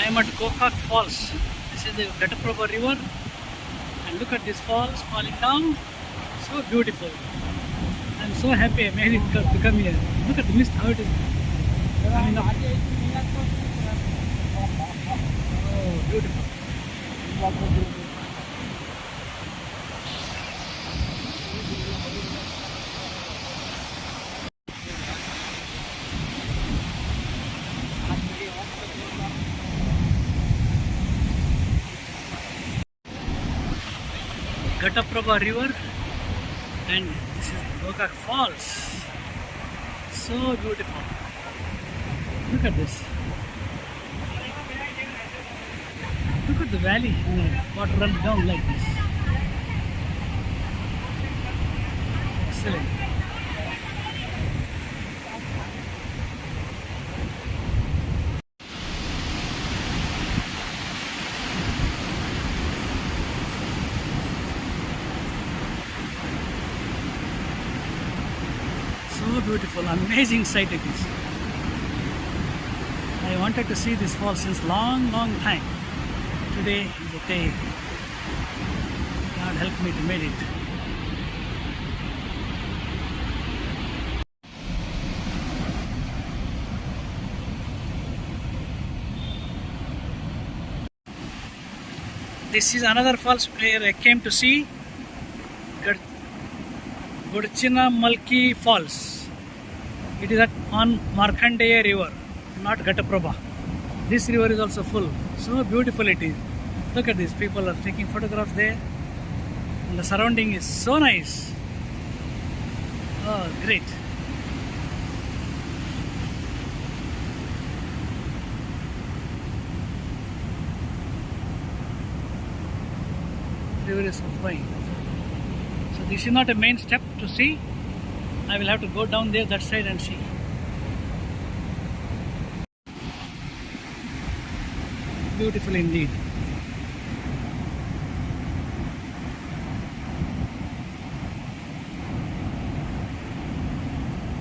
am at Gokak Falls. This is the Ghataprabha river, and look at these falls falling down. So beautiful. I'm so happy I made it to come here. Look at the mist, how it is coming up. Oh, beautiful. Ghataprabha river, and this is Gokak Falls. So beautiful. Look at this. Look at the valley. Water runs down like this. Excellent. So beautiful, amazing sight it is. I wanted to see this fall since long time. Today is the day. God help me to make it. This is another falls where I came to see Godchinmalki Falls. It is on Markandeya river, not Ghataprabha. This river is also full. So beautiful it is. Look at this. People are taking photographs there. And the surrounding is so nice. Oh, great. River is flowing. So this is not a main step to see. I will have to go down there that side and see. Beautiful indeed.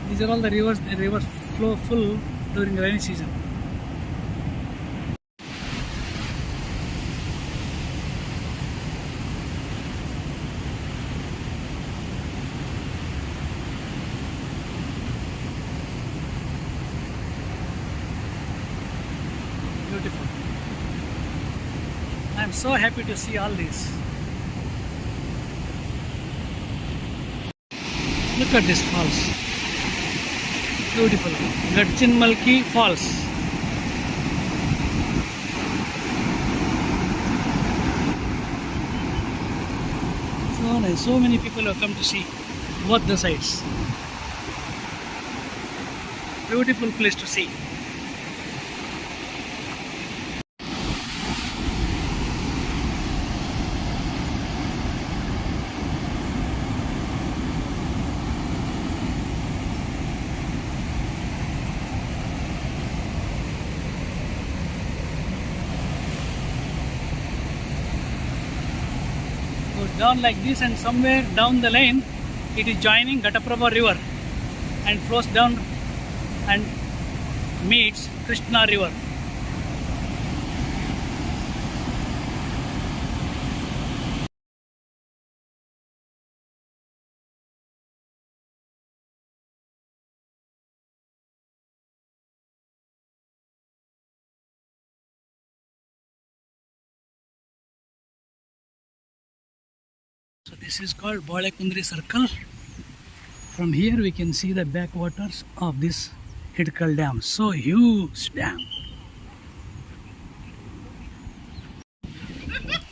These are all the rivers. The rivers flow full during the rainy season. Beautiful. I am so happy to see all this. Look at this falls. Beautiful. Godchinmalki Falls. So nice. So many people have come to see both the sides. Beautiful place to see. Down like this, and somewhere down the lane it is joining Ghataprabha river and flows down and meets Krishna river. So this is called Balekundri Circle. From here we can see the backwaters of this Hidkal dam. So huge dam.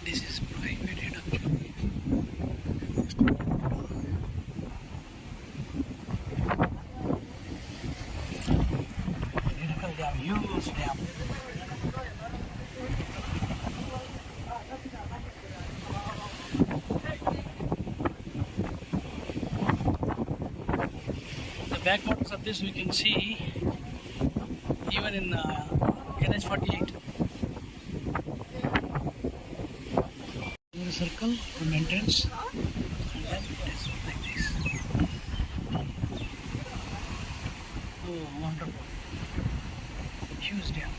This is prohibited actually. Hidkal dam, huge dam. Backwaters of this we can see even in NH 48. Circle from entrance, and then it is like this. Oh, wonderful! Huge dam.